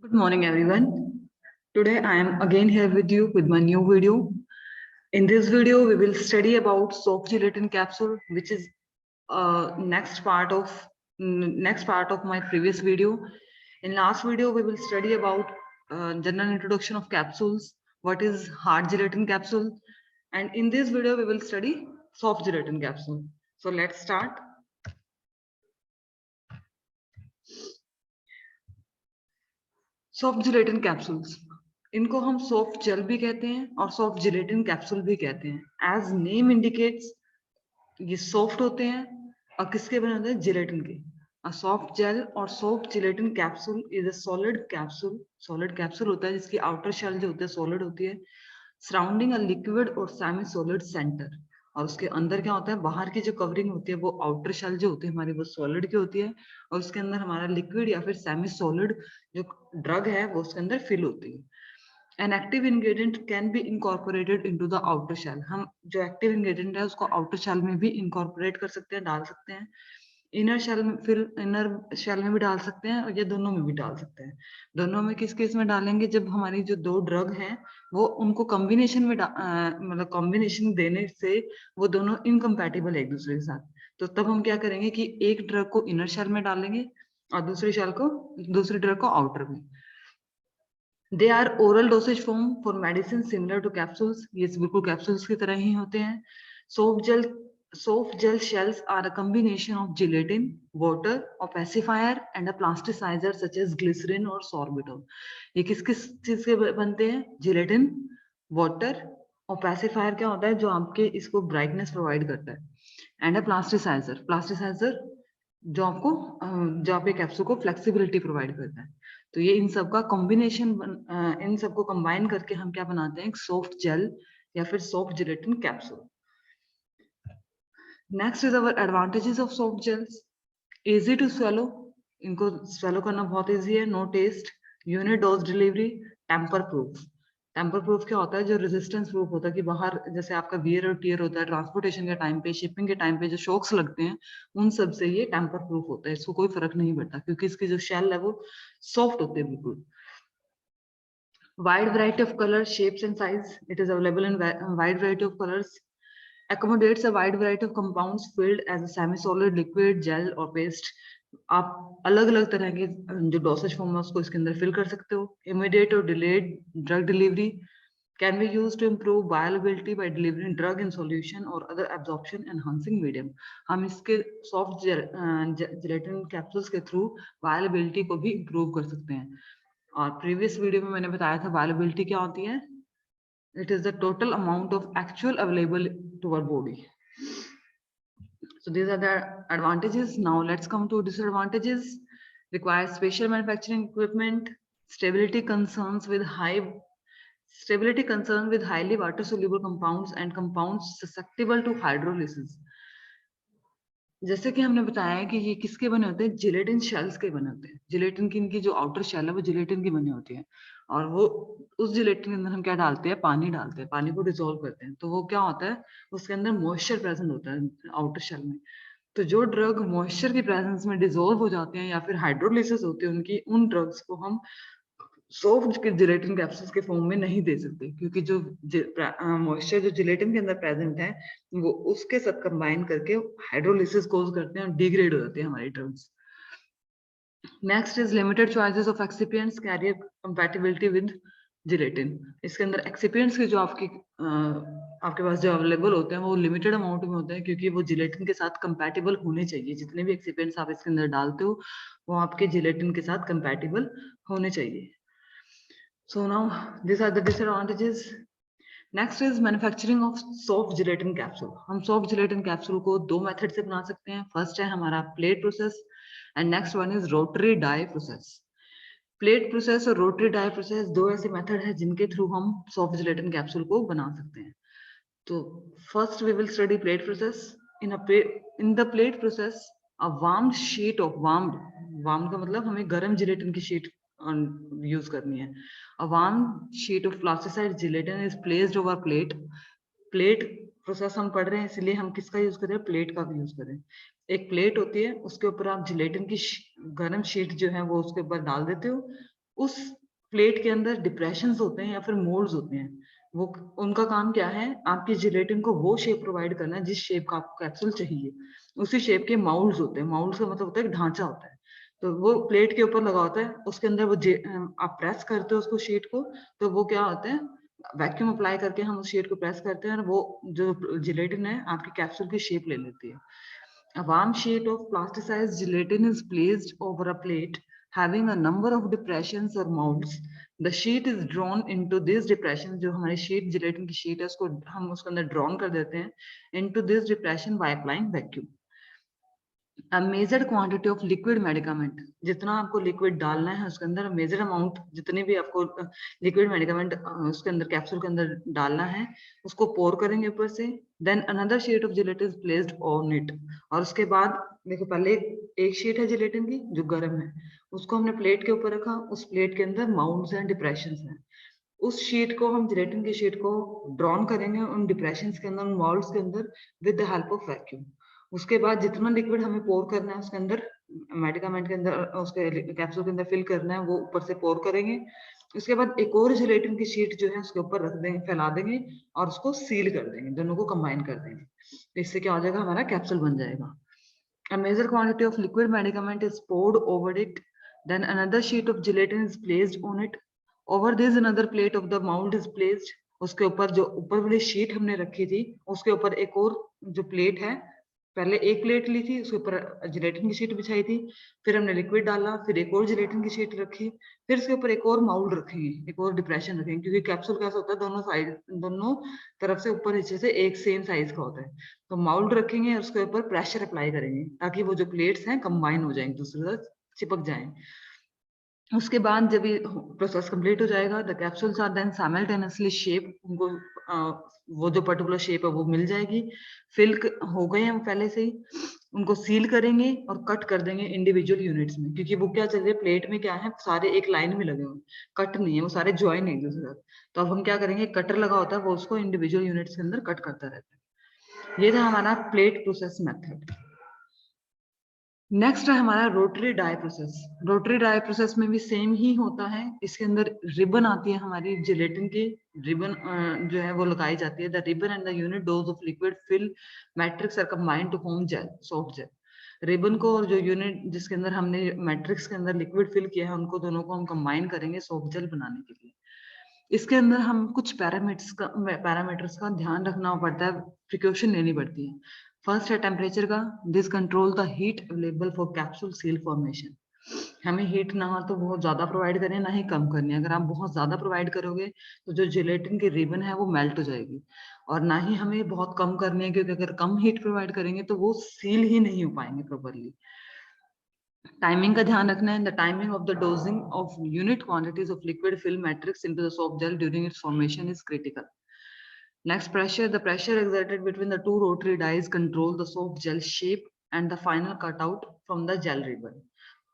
Good morning, everyone. Today I am again here with you with my new video. In this video, we will study about soft gelatin capsule, which is next part of my previous video. In last video, we will study about general introduction of capsules. What is hard gelatin capsule? And in this video, we will study soft gelatin capsule. So let's start. Soft gelatin capsules, इनको हम soft gel भी कहते हैं और soft gelatin capsule भी कहते हैं। As name indicates, ये सॉफ्ट होते हैं और किसके बने होते हैं? जिलेटिन के। अ सॉफ्ट जेल और soft gelatin capsule is a solid capsule. Solid capsule होता है जिसकी आउटर शेल जो होती है सॉलिड होती है, सराउंडिंग अ लिक्विड और सेमी सॉलिड सेंटर। और उसके अंदर क्या होता है? बाहर की जो कवरिंग होती है वो आउटर शेल जो होती है हमारी वो सॉलिड की होती है, और उसके अंदर हमारा लिक्विड या फिर सेमी सॉलिड जो ड्रग है वो उसके अंदर फिल होती है। An active ingredient can be incorporated into the outer shell. हम जो एक्टिव इंग्रेडिएंट है उसको आउटर शेल में भी इनकॉर्पोरेट कर सकते हैं, डाल सकते हैं। इनर शेल में, फिर इनर शेल में भी डाल सकते हैं और ये दोनों में भी डाल सकते हैं। दोनों में किस केस में डालेंगे? जब हमारी जो दो ड्रग हैं वो उनको कॉम्बिनेशन में मतलब कॉम्बिनेशन देने से वो दोनों इनकम्पैटिबल है एक दूसरे के साथ। तो तब हम क्या करेंगे कि एक ड्रग को इनर शेल में डालेंगे और दूसरी ड्रग को आउटर में। They are oral dosage form for medicine similar to capsules. ये बिल्कुल कैप्सूल्स की तरह ही होते हैं। Soft gel shells are a combination of gelatin, water, a pacifier, and a plasticizer such as glycerin or sorbitol. ये किस किस चीज के बनते हैं? जिलेटिन, वाटर और पैसिफायर क्या होता है? जो आपके इसको ब्राइटनेस प्रोवाइड करता है। एंड अ प्लास्टिसाइजर, प्लास्टिसाइजर जो आपके कैप्सूल को फ्लेक्सिबिलिटी प्रोवाइड करता है। तो ये इन सब का कॉम्बिनेशन, इन सबको कंबाइन करके हम क्या बनाते हैं? सॉफ्ट जेल या फिर soft gelatin capsule. Next is our advantages of soft gels. Easy to swallow, इनको स्वेलो करना बहुत इजी है। No taste, unit dose delivery, tamper proof. Tamper proof क्या होता है? जो रेजिस्टेंस प्रूफ होता है कि बाहर जैसे आपका वियर और टीयर होता है ट्रांसपोर्टेशन के टाइम पे, शिपिंग के टाइम पे जो शॉक्स लगते हैं उन सब से ये टेम्पर प्रूफ होता है। इसको कोई फर्क नहीं पड़ता क्योंकि इसकी जो शेल है वो सॉफ्ट होती है बिल्कुल। Wide variety of colors, shapes and size. It is available in wide variety of colors. Accommodates a wide variety of compounds filled as a semi-solid, liquid, gel or paste. आप अलग अलग तरह के जो डोसेज फॉर्म है उसको इसके अंदर फिल कर सकते हो। इमीडिएट और delayed drug delivery can be use to improve bioavailability by delivering drug in solution और अदर एब्जॉर्प्शन एनहांसिंग मीडियम। हम इसके सॉफ्ट जेलेटिन कैप्सूल्स के थ्रू बायोअवेलेबिलिटी को भी इम्प्रूव कर सकते हैं। और प्रीवियस वीडियो में मैंने बताया था बायोअवेलेबिलिटी क्या होती है? It is the total amount of actual available to our body. So these are the advantages. Now let's come to disadvantages. Requires special manufacturing equipment, stability concerns with highly water soluble compounds and compounds susceptible to hydrolysis. जैसे कि हमने बताया कि ये किसके बने होते हैं? जिलेटिन शेल्स के बने होते हैं। जिलेटिन की इनकी जो आउटर शेल है वो जिलेटिन की बनी होती है, और वो उस जिलेटिन के अंदर हम क्या डालते हैं? पानी डालते हैं, पानी को डिसॉल्व करते हैं। तो वो क्या होता है? उसके अंदर मॉइस्चर प्रेजेंट होता है आउटर शेल में। तो जो ड्रग मॉइस्चर की प्रेजेंस में डिसॉल्व हो जाते हैं या फिर हाइड्रोलिसिस होती है उनकी, उन ड्रग्स को हम सॉफ्ट के जिलेटिन कैप्सूल्स के फॉर्म में नहीं दे सकते, क्योंकि जो मॉइस्चर जो जिलेटिन के अंदर प्रेजेंट है वो उसके साथ कंबाइन करके हाइड्रोलिसिस कोज करते हैं और डिग्रेड हो जाते हैं हमारी drugs. Next is limited choices of excipients carry compatibility with gelatin. इसके अंदर एक्सिपिएंट्स के जो आपके पास जो अवेलेबल होते हैं वो लिमिटेड अमाउंट में होते हैं, क्योंकि वो जिलेटिन के साथ कंपैटिबल होने चाहिए। जितने भी एक्सिपिएंट्स आप इसके अंदर डालते हो वो आपके जिलेटिन के साथ कंपैटिबल होने चाहिए। So now these are the disadvantages. Next is manufacturing of soft gelatin capsule. हम सॉफ्ट जिलेटिन कैप्सूल को दो मेथड से बना सकते हैं। फर्स्ट है हमारा plate process and next one is rotary die process. Plate process और रोटरी डाई प्रोसेस दो ऐसे मेथड है जिनके थ्रू हम सॉफ्ट जिलेटिन कैप्सूल को बना सकते हैं। तो first we will study plate process. In the plate process a warm sheet of warm का मतलब हमें गर्म जिलेटिन की शीट यूज करनी है। A warm sheet of plasticized gelatin is placed over plate. Plate process हम पढ़ रहे हैं इसलिए हम किसका यूज करें? प्लेट का भी यूज करें। एक प्लेट होती है, उसके ऊपर आप जिलेटिन की गर्म शीट जो है वो उसके ऊपर डाल देते हो। उस प्लेट के अंदर डिप्रेशन होते हैं या फिर मोल्ड्स होते हैं, वो उनका काम क्या है, आपकी जिलेटिन को वो शेप प्रोवाइड करना है जिस शेप का आपको कैप्सूल चाहिए। उसी शेप के माउल्ड्स होते हैं, माउल्ड्स का मतलब होता है एक ढांचा होता है, तो वो प्लेट के ऊपर लगा होता है, उसके अंदर वो आप प्रेस करते हो उसको शीट को, तो वो क्या होता है, वैक्यूम अप्लाई करके हम उस शीट को प्रेस करते हैं और वो जो जिलेटिन है आपकी कैप्सूल की शेप ले लेती है। A warm sheet of plasticized gelatin is placed over a plate having a number of depressions or molds. The sheet is drawn into these depressions. जो हमारी sheet gelatin की sheet है उसको हम उसके अंदर drawn कर देते हैं into this depression by applying vacuum. A measured quantity of liquid medicament, जितना आपको लिक्विड डालना है उसके अंदर, मेजर अमाउंट जितने भी आपको लिक्विड मेडिकामेंट उसके अंदर कैप्सूल के अंदर डालना है उसको पोर करेंगे ऊपर से। Then another sheet of gelatin is placed on it, और उसके बाद देखो पहले एक शीट है जिलेटिन की जो गर्म है, उसको हमने प्लेट के ऊपर रखा, उस प्लेट के अंदर माउंट्स एंड डिप्रेशन हैं, उस शीट को हम जिलेटिन की शीट को ड्रॉन करेंगे उन डिप्रेशन के अंदर, उन माउंट्स के अंदर with the help of vacuum. उसके बाद जितना लिक्विड हमें पोर करना है उसके अंदर मेडिकामेंट के अंदर, उसके कैप्सूल के अंदर फिल करना है, वो ऊपर से पोर करेंगे। उसके बाद एक और जिलेटिन की शीट जो है उसके ऊपर रख देंगे, फैला देंगे और उसको सील कर देंगे, दोनों को कंबाइन कर देंगे। इससे क्या हो जाएगा, हमारा कैप्सूल बन जाएगा। A major quantity of liquid medicament is poured over it. Then another sheet of gelatin is placed on it. Over this another plate of the mold is placed. उसके ऊपर जो ऊपर वाली शीट हमने रखी थी उसके ऊपर एक और जो प्लेट है, पहले एक प्लेट ली थी उसके ऊपर जिलेटिन की शीट बिछाई थी, फिर हमने लिक्विड डाला, फिर एक और जिलेटिन की शीट रखी, फिर उसके ऊपर एक और माउल्ड रखेंगे, एक और डिप्रेशन रखेंगे, क्योंकि कैप्सूल कैसा होता है दोनों साइड, दोनों तरफ से ऊपर नीचे से एक सेम साइज का होता है, तो माउल्ड रखेंगे और उसके ऊपर प्रेशर अप्लाई करेंगे ताकि वो जो प्लेट्स हैं कंबाइन हो जाएंगे, दूसरे साथ चिपक जाएं। उसके बाद जब ये प्रोसेस कंप्लीट हो जाएगा, the capsules are then simultaneously shape, उनको वो जो पर्टिकुलर शेप है वो मिल जाएगी, फिल हो गए हैं पहले से ही, उनको सील करेंगे और कट कर देंगे इंडिविजुअल यूनिट्स में, क्योंकि वो क्या चल रही है प्लेट में क्या है, सारे एक लाइन में लगे हुए, कट नहीं है, वो सारे ज्वाइन है एक दूसरे साथ। तो अब हम क्या करेंगे, कटर लगा होता है वो उसको इंडिविजुअल यूनिट्स के अंदर कट करता रहता है। ये था हमारा प्लेट प्रोसेस मेथड। नेक्स्ट है हमारा rotary die process. Rotary die process में भी सेम ही होता है, इसके अंदर रिबन आती है हमारी जिलेटिन की, रिबन जो है वो लगाई जाती है। The ribbon and the unit dose of liquid fill matrix are combined to form gel, soft gel. Ribbon को और जो यूनिट जिसके अंदर हमने मैट्रिक्स के अंदर लिक्विड फिल किया है उनको दोनों को हम कंबाइन करेंगे सॉफ्ट जेल बनाने के लिए। इसके अंदर हम कुछ पैरामीटर्स का ध्यान रखना पड़ता है, प्रिकॉशन लेनी पड़ती है। फर्स्ट है टेम्परेचर का, this control the heat available for capsule seal formation. हमें हीट ना तो बहुत ज्यादा प्रोवाइड करें ना ही कम करनी है, अगर आप बहुत ज्यादा प्रोवाइड करोगे तो जो जिलेटिन की रिबन है वो मेल्ट हो जाएगी, और ना ही हमें बहुत कम करनी है, क्योंकि अगर कम हीट प्रोवाइड करेंगे तो वो सील ही नहीं हो पाएंगे प्रॉपरली। टाइमिंग का ध्यान रखना है, the timing of the dosing of unit quantities of liquid film matrix into the soft gel during its formation is critical. Next, pressure. The pressure exerted between the two rotary dies control the soft gel shape and the final cutout from the gel ribbon.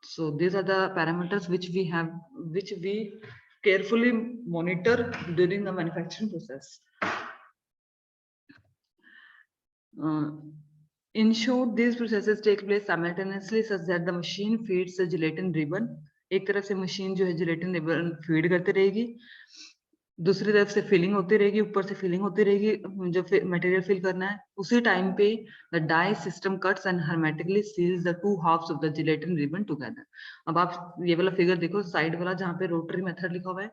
So these are the parameters which we carefully monitor during the manufacturing process. In short, these processes take place simultaneously such that the machine feeds the gelatin ribbon. एक तरफ से machine जो है gelatin ribbon feed करती रहेगी, दूसरी तरफ से फिलिंग होती रहेगी, ऊपर से फिलिंग होती रहेगी, जो मटेरियल फिल करना है उसी टाइम पे the die system cuts and hermetically seals the two halves of the gelatin ribbon together. अब आप ये वाला फिगर देखो, साइड वाला जहाँ पे रोटरी मेथड लिखा हुआ है,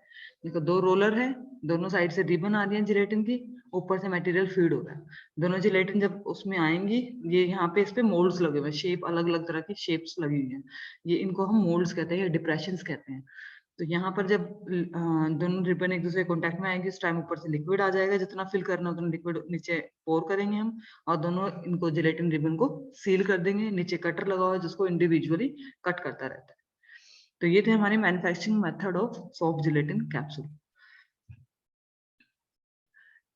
देखो दो रोलर है, दोनों साइड से रिबन आ रही है जिलेटिन की, ऊपर से मटेरियल फीड हो रहा है, दोनों जिलेटिन जब उसमें आएंगी, ये यहाँ पे इस पे मोल्ड्स लगे हुए हैं, शेप अलग अलग तरह की शेप्स लगी हुई हैं, ये इनको हम मोल्ड्स कहते हैं या डिप्रेशंस कहते हैं। तो यहाँ पर जब दोनों रिबन एक दूसरे कॉन्टेक्ट में आएंगे, इस टाइम ऊपर से लिक्विड आ जाएगा, जितना फिल करना उतना लिक्विड नीचे पोर करेंगे हम, और दोनों इनको जिलेटिन रिबन को सील कर देंगे, नीचे कटर लगा हुआ है जिसको इंडिविजुअली कट करता रहता है। तो ये थे हमारी manufacturing method of soft gelatin capsule.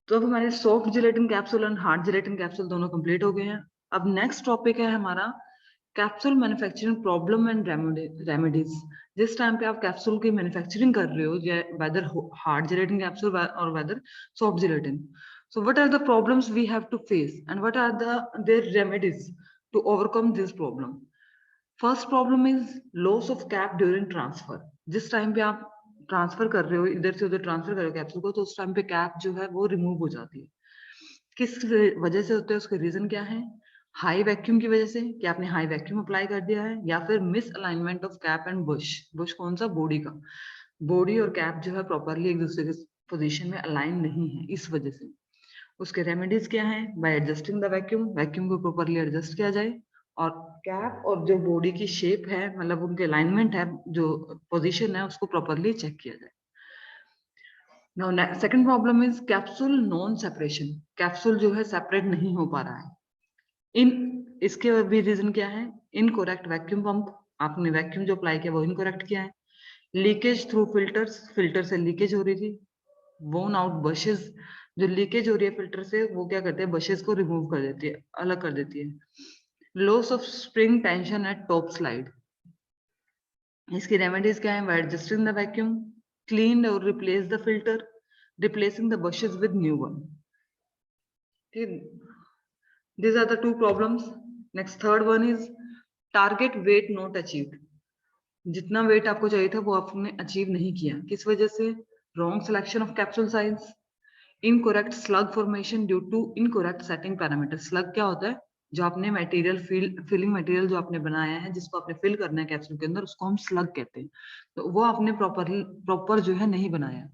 तो अब हमारे सॉफ्ट जिलेटिन कैप्सूल और हार्ड जिलेटिन कैप्सूल दोनों कंप्लीट हो गए हैं। अब नेक्स्ट टॉपिक है हमारा capsule manufacturing problem and remedies. जिस टाइम पे आप कैप्सूल की मैन्युफैक्चरिंग कर रहे हो, वेदर हार्ड जिलेटिन कैप्सूल और whether soft gelatin, so what are the problems we have to face and what are their remedies to overcome this problem? First problem is loss of cap during transfer. जिस time पे आप transfer कर रहे हो, इधर से उधर transfer कर रहे हो कैप्सूल को, तो उस टाइम पे कैप जो है वो रिमूव हो जाती है। किस वजह से होते हैं, उसके रीजन क्या है? हाई वैक्यूम की वजह से, कि आपने हाई वैक्यूम अप्लाई कर दिया है, या फिर miss alignment of cap and Bush. Bush कौन सा? बॉडी का। बॉडी और कैप जो है प्रॉपरली एक दूसरे के पोजीशन में अलाइन नहीं है, इस वजह से। उसके रेमेडीज क्या है? By adjusting the vacuum, vacuum को प्रॉपरली एडजस्ट किया जाए, और कैप और जो बॉडी की शेप है, मतलब उनके अलाइनमेंट है, जो पोजीशन है, उसको प्रॉपरली चेक किया जाए। Now, second problem is capsule non separation. Capsule जो है सेपरेट नहीं हो पा रहा है। इसके भी रीजन क्या है? इनकोरेक्ट वैक्यूम पंप, आपने वैक्यूम जो अप्लाई किया वो इनकोरेक्ट किया है। लीकेज थ्रू फिल्टर्स, फिल्टर से लीकेज हो रही थी। वोन आउट बशेस, जो लीकेज हो रही है फिल्टर से, वो क्या करते हैं? बशेस को रिमूव कर देती है, अलग कर देती है। Loss of spring tension at top slide. इसकी रेमेडीज क्या है? By adjusting the vacuum, clean और replace the filter, replacing the bushes with new one. Okay. These are the two problems. Next, third one is target weight not achieved. जितना wait आपको चाहिए था वो आपने अचीव नहीं किया। किस वजह से? Wrong selection of capsule size, incorrect slug formation due to incorrect setting parameter. Slug क्या होता है? जो आपने मटेरियल फिलिंग मटेरियल जो आपने बनाया है, जिसको आपने फिल करना है कैप्सूल के अंदर, उसको हम स्लग कहते हैं। तो वो आपने प्रॉपर जो है नहीं बनाया।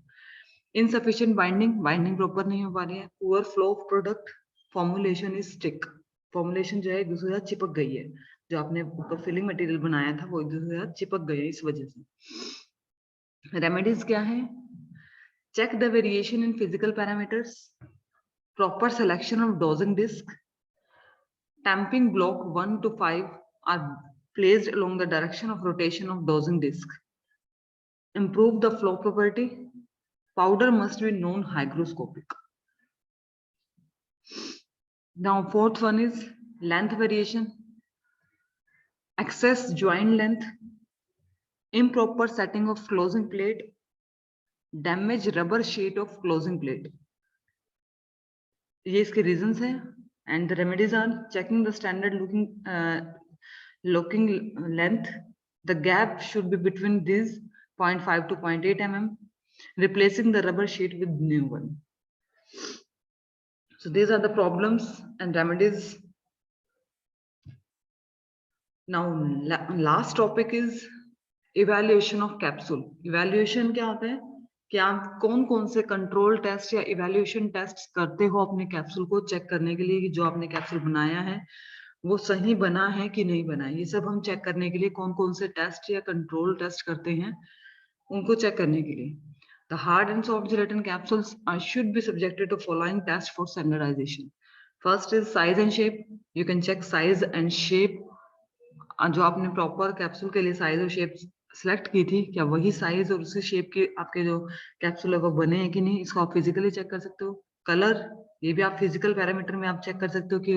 इनसफिशिएंट बाइंडिंग, बाइंडिंग प्रॉपर नहीं हो पा रही है। Poor flow of product, formulation is stick, formulation जो है एक दूसरे के साथ चिपक गई है। जो आपने ऊपर फिलिंग मटेरियल बनाया था वो एक दूसरे के साथ चिपक गए है, इस वजह से। रेमेडीज क्या है? Check the variation in physical parameters, proper selection of dosing disc, tamping block 1 to 5 are placed along the direction of rotation of dosing disc. Improve the flow property. Powder must be known hygroscopic. Now, fourth one is length variation, excess joint length, improper setting of closing plate, damage rubber sheet of closing plate. ये इसके reasons हैं, and the remedies are checking the standard locking length. The gap should be between these 0.5 to 0.8 mm. Replacing the rubber sheet with new one. So these are the problems and remedies. Now, last topic is evaluation of capsule. Evaluation क्या होता है कि आप कौन कौन से control test या evaluation test करते हो अपने कैप्सूल को चेक करने के लिए कि जो आपने कैप्सूल बनाया है वो सही बना है कि नहीं बना है। ये सब हम चेक करने के लिए कौन कौन से टेस्ट या कंट्रोल टेस्ट करते हैं, उनको चेक करने के लिए। The hard and soft gelatin capsules should be subjected to following tests for standardization. First is size and shape. You can check size and shape. जो आपने प्रॉपर कैप्सूल के लिए साइज और शेप सिलेक्ट की थी, क्या वही साइज और उसी शेप के आपके जो कैप्सूल है वो बने हैं कि नहीं, इसको आप फिजिकली चेक कर सकते हो। कलर, ये भी आप फिजिकल पैरामीटर में आप चेक कर सकते हो कि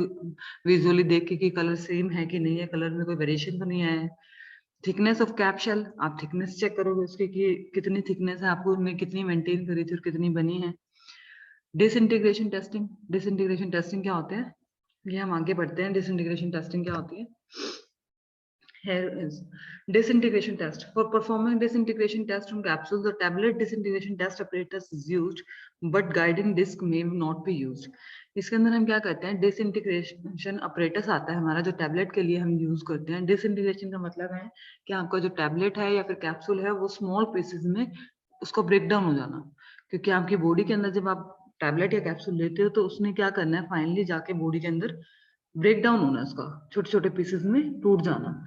विजुअली देख के कि कलर सेम है कि नहीं है, कलर में कोई वेरिएशन तो नहीं आया है। थिकनेस ऑफ कैप्सूल, आप थिकनेस चेक करोगे उसकी कि कितनी थिकनेस है, आपको उनमें कितनी मेंटेन करी थी और कितनी बनी है। डिसइंटीग्रेशन टेस्टिंग, डिसइंटीग्रेशन टेस्टिंग क्या होते हैं, ये हम आगे बढ़ते हैं। डिसइंटीग्रेशन टेस्टिंग क्या होती है? Here is disintegration test. For performing disintegration test on capsules, the tablet disintegration test apparatus is used, but guiding disc may not be used. इसके अंदर हम क्या करते हैं? डिसइंटीग्रेशन अपरेटस आता है हमारा, जो टैबलेट के लिए हम यूज करते हैं। डिसइंटीग्रेशन का मतलब है कि आपका जो टैबलेट है या फिर कैप्सूल है वो स्मॉल पीसेस में उसको ब्रेक डाउन हो जाना। क्योंकि आपकी बॉडी के अंदर जब आप टैबलेट या कैप्सूल लेते हो तो उसने क्या करना है, फाइनली जाके बॉडी के अंदर ब्रेक डाउन होना, उसका छोटे छोटे पीसेस में टूट जाना।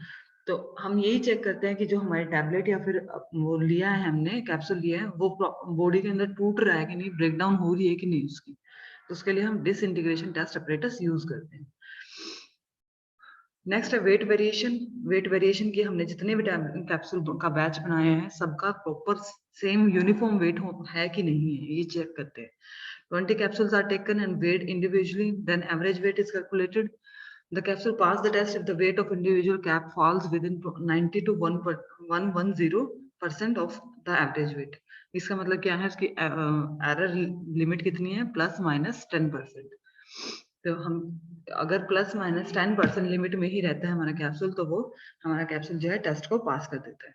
तो हम यही चेक करते हैं कि जो हमारे टैबलेट या फिर वो लिया है, हमने कैप्सूल लिया है, वो बॉडी के अंदर टूट रहा है कि नहीं, ब्रेक डाउन हो रही है कि नहीं उसकी। तो उसके लिए हम डिसइंटीग्रेशन टेस्ट अपरेटस यूज करते हैं। नेक्स्ट है वेट वेरिएशन। वेट वेरिएशन की हमने जितने भी कैप्सूल का बैच बनाया है सबका प्रॉपर सेम यूनिफॉर्म वेट है कि नहीं है, ये चेक करते हैं। 20 capsules are taken and weighed individually, then average weight is calculated. The capsule passed the test if the weight of individual cap falls within 90 to 110% of the average weight. इसका मतलब क्या है, इसकी एरर लिमिट कितनी है? Plus minus 10%। तो हम अगर प्लस माइनस 10% लिमिट में ही रहता है हमारा कैप्सूल, तो वो हमारा कैप्सूल जो है टेस्ट को पास कर देता है।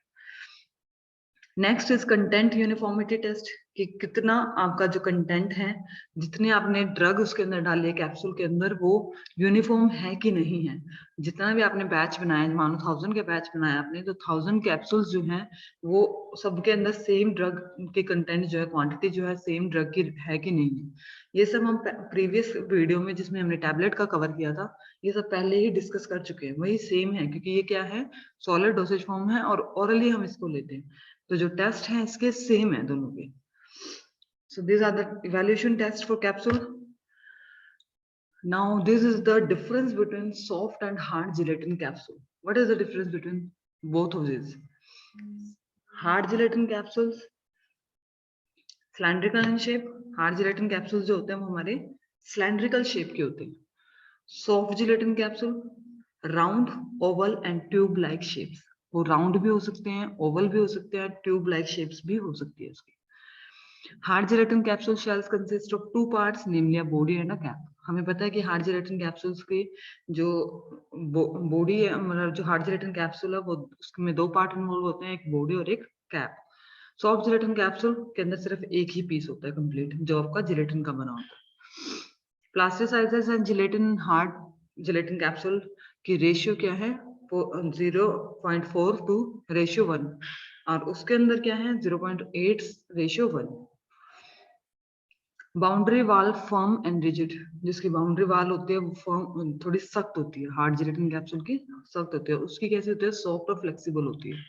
Next is content uniformity test, कि कितना आपका जो कंटेंट है, जितने आपने ड्रग उसके अंदर डाले कैप्सूल के अंदर, वो यूनिफॉर्म है कि नहीं है। जितना भी आपने बैच बनाया, मानो 1000 के बैच बनाया आपने, तो 1000 कैप्सूल्स जो हैं वो सबके अंदर सेम ड्रग के कंटेंट जो है, क्वांटिटी जो है सेम ड्रग की है कि नहीं है। ये सब हम प्रीवियस वीडियो में जिसमें हमने टैबलेट का कवर किया था, ये सब पहले ही डिस्कस कर चुके हैं, वही सेम है, क्योंकि ये क्या है, सॉलिड डोसेज फॉर्म है और ओरली हम इसको लेते हैं, तो जो टेस्ट है इसके सेम है दोनों के। So these are the evaluation tests for capsule. Now this is the difference between soft and hard gelatin capsule. What is the difference between both of these? Hard gelatin capsules cylindrical in shape. Hard gelatin capsules जो होते हैं वो हमारे cylindrical shape के होते हैं. Soft gelatin capsule round, oval and tube like shapes. वो round भी हो सकते हैं, oval भी हो सकते हैं, tube like shapes भी हो सकती है इसकी. Hard gelatin capsule shells consist of 2 parts, namely a body and a cap. हमें पता है कि हार्ड जेलेटिन कैप्सूल्स की जो बॉडी है, मतलब जो हार्ड जेलेटिन कैप्सूल है, वो उसमें 2 पार्ट इन्वॉल्व होते हैं, एक बॉडी और एक कैप. सॉफ्ट जेलेटिन कैप्सूल के अंदर सिर्फ एक ही पीस होता है कंप्लीट, जो आपका जेलेटिन का बना होता है. Plasticizers and gelatin hard gelatin capsule की रेशियो क्या है, 0.4 टू रेशियो 1, और उसके अंदर क्या है 0.8 ratio 1. Boundary wall firm and rigid, जिसकी बाउंड्री वाल होती है वो फर्म, थोड़ी सख्त होती है, हार्ड जेलेटिन कैप्सूल की सख्त होती है, उसकी कैसे होती है, सॉफ्ट और फ्लेक्सिबल होती है.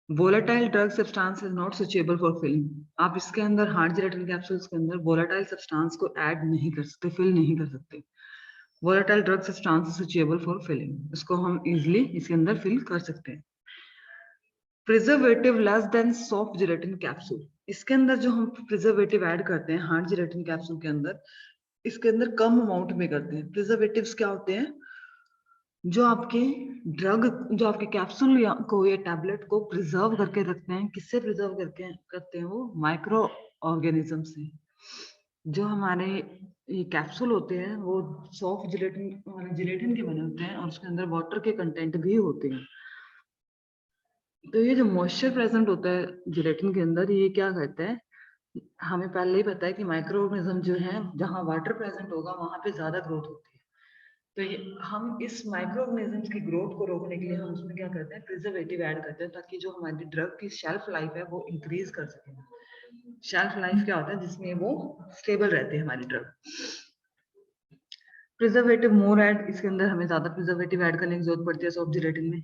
Volatile drug substance is not suitable for filling. आप इसके अंदर हार्ड जेलेटिन कैप्सूल्स के अंदर वोलेटाइल सब्सटेंस को ऐड नहीं कर सकते, फिल नहीं कर सकते. Volatile drug substance is suitable for filling, इसको हम इजिली इसके अंदर फिल कर सकते हैं. Preservative less than soft gelatin capsule, इसके अंदर जो हम प्रिजर्वेटिव ऐड करते हैं हार्ड जेलेटिन कैप्सूल के अंदर, इसके अंदर कम अमाउंट में करते हैं. प्रिजर्वेटिव्स क्या होते हैं, जो आपके ड्रग, जो आपके कैप्सूल या को या टैबलेट को प्रिजर्व करके रखते हैं. किससे प्रिजर्व करके करते हैं, वो माइक्रो ऑर्गेनिज्म से. जो हमारे ये कैप्सूल होते हैं वो सॉफ्ट जेलेटिन के बने होते हैं, और उसके अंदर वाटर के कंटेंट भी होते हैं. तो ये जो मॉइस्चर प्रेजेंट होता है जेलेटिन के अंदर, ये क्या करता है, हमें पहले ही पता है कि माइक्रो ऑर्गेनिज्म जो है, जहाँ वाटर प्रेजेंट होगा वहां पे ज्यादा ग्रोथ होती है. तो ये हम इस माइक्रो ऑर्गेनिजम्स की ग्रोथ को रोकने के लिए हम उसमें क्या करते हैं, प्रिजर्वेटिव ऐड करते हैं, ताकि जो हमारी ड्रग की शेल्फ लाइफ है वो इंक्रीज कर सके. शेल्फ लाइफ क्या होता है, जिसमें वो स्टेबल रहती है हमारी ड्रग. प्रिजर्वेटिव मोर ऐड, इसके अंदर हमें ज्यादा प्रिजर्वेटिव ऐड करने की जरूरत पड़ती है सॉफ्ट जेलेटिन में.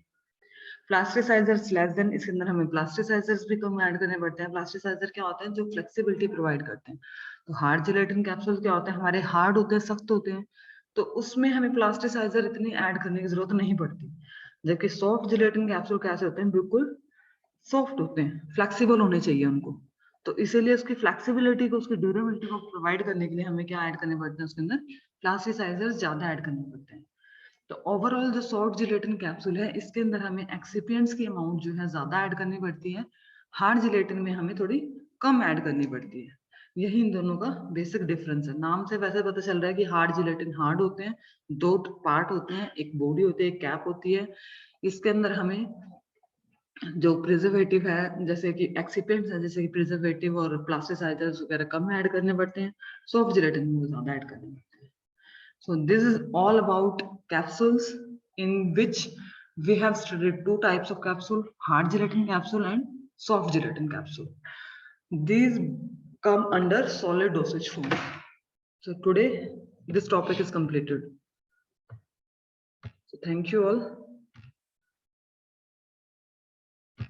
प्लास्टिसाइजर्स लेस देन, इसके अंदर हमें प्लास्टिसाइजर्स भी कम ऐड करने पड़ते हैं. प्लास्टिसाइजर क्या होते हैं, जो फ्लेक्सिबिलिटी प्रोवाइड करते हैं. तो हार्ड जेलेटिन कैप्सूल क्या होते हैं, हमारे हार्ड होते हैं, सख्त होते हैं, तो उसमें हमें प्लास्टिसाइजर इतनी ऐड करने की जरूरत नहीं पड़ती. जबकि सॉफ्ट जेलेटिन कैप्सूल कैसे होते हैं, बिल्कुल सॉफ्ट होते हैं, फ्लेक्सिबल होने चाहिए उनको. तो इसीलिए उसकी फ्लेक्सिबिलिटी को, उसकी ड्यूरेबिलिटी को प्रोवाइड करने के लिए हमें क्या ऐड करने पड़ते हैं, उसके अंदर प्लास्टिसाइजर्स ज्यादा ऐड करने पड़ते हैं. तो ओवरऑल जो सॉफ्ट जेलेटिन कैप्सूल है, इसके अंदर हमें एक्सिपिएंट्स की अमाउंट जो है ज्यादा ऐड करनी पड़ती है. हार्ड जेलेटिन में हमें थोड़ी कम ऐड करनी पड़ती है. यही इन दोनों का बेसिक डिफरेंस है. नाम से वैसे पता चल रहा है कि हार्ड जेलेटिन हार्ड होते हैं, 2 पार्ट होते हैं, एक बॉडी होती है, एक कैप होती है. इसके अंदर हमें जो प्रिजर्वेटिव है, जैसे कि एक्सिपिएंट्स है, जैसे कि प्रिजर्वेटिव और प्लास्टिसाइजर्स वगैरह कम ऐड करने पड़ते हैं. सॉफ्ट जेलेटिन में ज्यादा ऐड करने पड़ते हैं. So this is all about capsules, in which we have studied 2 types of capsule, hard gelatin capsule and soft gelatin capsule. These come under solid dosage form. So today this topic is completed. So thank you all.